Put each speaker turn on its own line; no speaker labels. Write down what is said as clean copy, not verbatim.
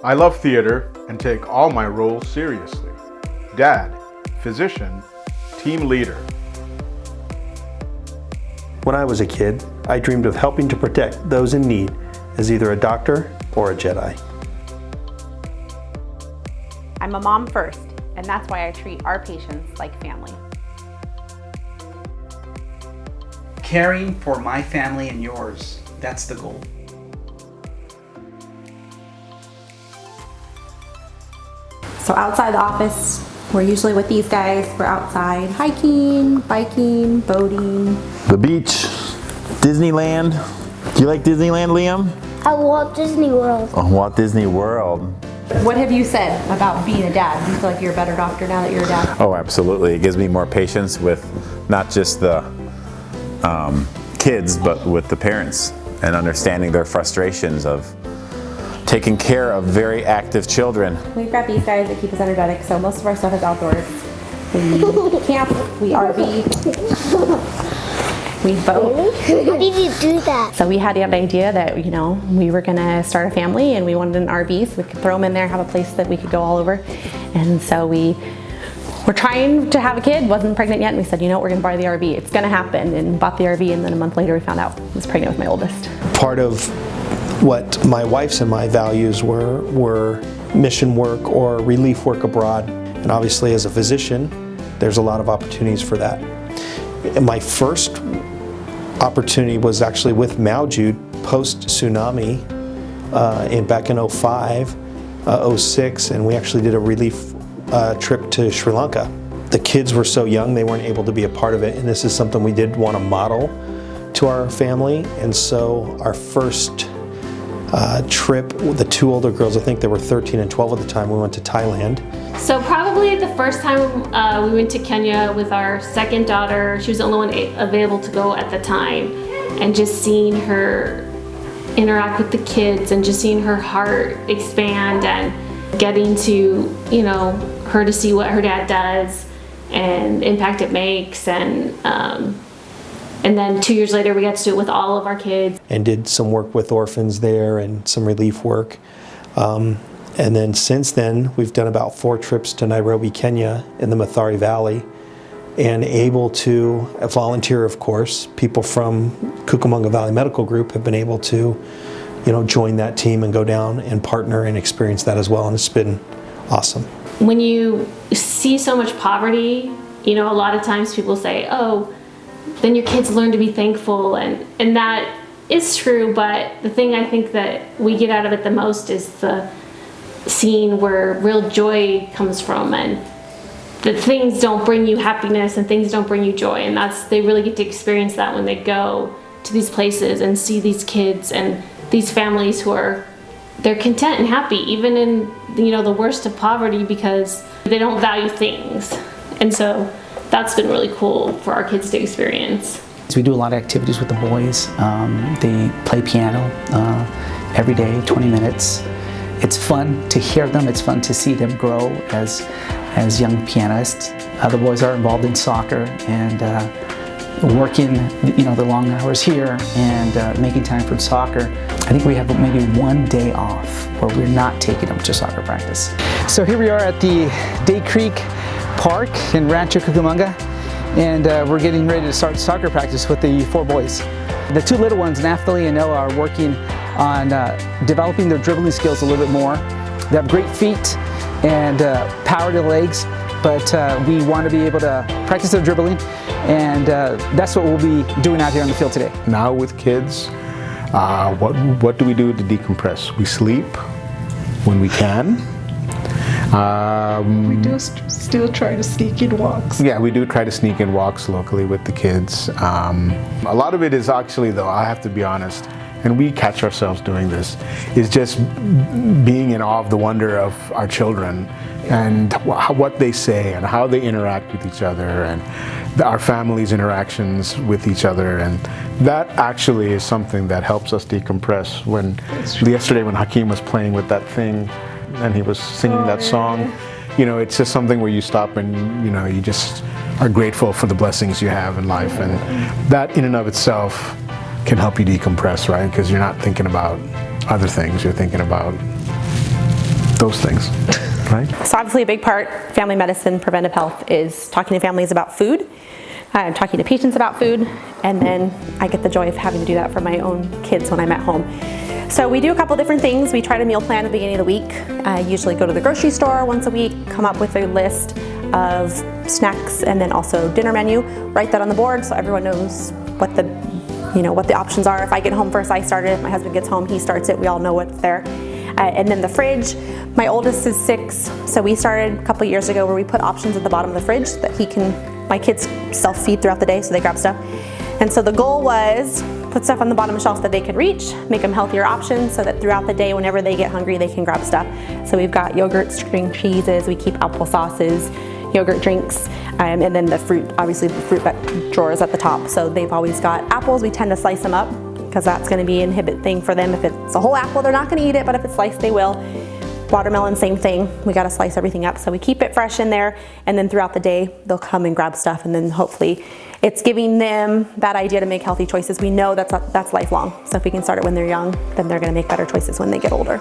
I love theater and take all my roles seriously. Dad, physician, team leader.
When I was a kid, I dreamed of helping to protect those in need as either a doctor or a Jedi.
I'm a mom first, and that's why I treat our patients like family.
Caring for my family and yours, that's the goal.
So outside the office, we're usually with these guys. We're outside hiking, biking, boating.
The beach, Disneyland. Do you like Disneyland, Liam?
At Walt Disney World.
Oh, Walt Disney World.
What have you said about being a dad? Do you feel like you're a better doctor now that you're a dad?
Oh, absolutely. It gives me more patience with not just the kids, but with the parents and understanding their frustrations of taking care of very active children.
We've got these guys that keep us energetic, so most of our stuff is outdoors. We camp, we RV, we boat.
How did you do that?
So we had the idea that, you know, we were gonna start a family and we wanted an RV so we could throw them in there, have a place that we could go all over. And so we were trying to have a kid, wasn't pregnant yet, and we said, you know what, we're gonna buy the RV. It's gonna happen, and bought the RV, and then a month later we found out I was pregnant with my oldest.
Part of what my wife's and my values were mission work or relief work abroad. And obviously as a physician, there's a lot of opportunities for that. And my first opportunity was actually with Maujude post-tsunami back in 05, 06, and we actually did a relief trip to Sri Lanka. The kids were so young, they weren't able to be a part of it, and this is something we did want to model to our family. And so our first trip with the two older girls, I think they were 13 and 12 at the time, we went to Thailand.
So probably the first time we went to Kenya with our second daughter, she was the only one available to go at the time, and just seeing her interact with the kids and just seeing her heart expand and getting to, you know, her to see what her dad does and impact it makes, and then 2 years later we got to do it with all of our kids.
And did some work with orphans there and some relief work. And then since then, we've done about 4 trips to Nairobi, Kenya in the Mathare Valley, and able to volunteer, of course. People from Cucamonga Valley Medical Group have been able to, you know, join that team and go down and partner and experience that as well, and it's been awesome.
When you see so much poverty, you know, a lot of times people say, oh, then your kids learn to be thankful, and that is true, but the thing I think that we get out of it the most is the seeing where real joy comes from, and that things don't bring you happiness and things don't bring you joy, and they really get to experience that when they go to these places and see these kids and these families they're content and happy even in, you know, the worst of poverty, because they don't value things. And so that's been really cool for our kids to experience.
We do a lot of activities with the boys. They play piano every day, 20 minutes. It's fun to hear them. It's fun to see them grow as young pianists. The boys are involved in soccer and working, you know, the long hours here and making time for soccer. I think we have maybe one day off where we're not taking them to soccer practice. So here we are at the Day Creek Park in Rancho Cucamonga, and we're getting ready to start soccer practice with the 4 boys. The 2 little ones, Naphtali and Noah, are working on developing their dribbling skills a little bit more. They have great feet and power to the legs, but we want to be able to practice their dribbling, and that's what we'll be doing out here on the field today.
Now with kids, what do we do to decompress? We sleep when we can.
We do still try to sneak in walks.
Yeah, we do try to sneak in walks locally with the kids. A lot of it is actually, though, I have to be honest, and we catch ourselves doing this, is just being in awe of the wonder of our children and what they say and how they interact with each other and our family's interactions with each other. And that actually is something that helps us decompress. Yesterday when Hakeem was playing with that thing and he was singing that song, you know, it's just something where you stop and, you know, you just are grateful for the blessings you have in life. And that in and of itself can help you decompress, right? Because you're not thinking about other things, you're thinking about those things, right?
So obviously a big part, family medicine, preventive health, is talking to families about food, talking to patients about food, and then I get the joy of having to do that for my own kids when I'm at home. So we do a couple different things. We try to meal plan at the beginning of the week. I usually go to the grocery store once a week, come up with a list of snacks and then also dinner menu, write that on the board so everyone knows what the options are. If I get home first, I start it. If my husband gets home, he starts it. We all know what's there. And then the fridge, my oldest is 6, so we started a couple years ago where we put options at the bottom of the fridge that my kids self-feed throughout the day, so they grab stuff. And so the goal was put stuff on the bottom of shelves that they could reach, make them healthier options so that throughout the day, whenever they get hungry, they can grab stuff. So we've got yogurt, string cheeses, we keep applesauces, yogurt drinks, and then the fruit, obviously the fruit drawers at the top. So they've always got apples. We tend to slice them up because that's going to be an inhibit thing for them. If it's a whole apple, they're not going to eat it, but if it's sliced, they will. Watermelon, same thing. We got to slice everything up. So we keep it fresh in there, and then throughout the day, they'll come and grab stuff, and then hopefully it's giving them that idea to make healthy choices. We know that's lifelong. So if we can start it when they're young, then they're going to make better choices when they get older.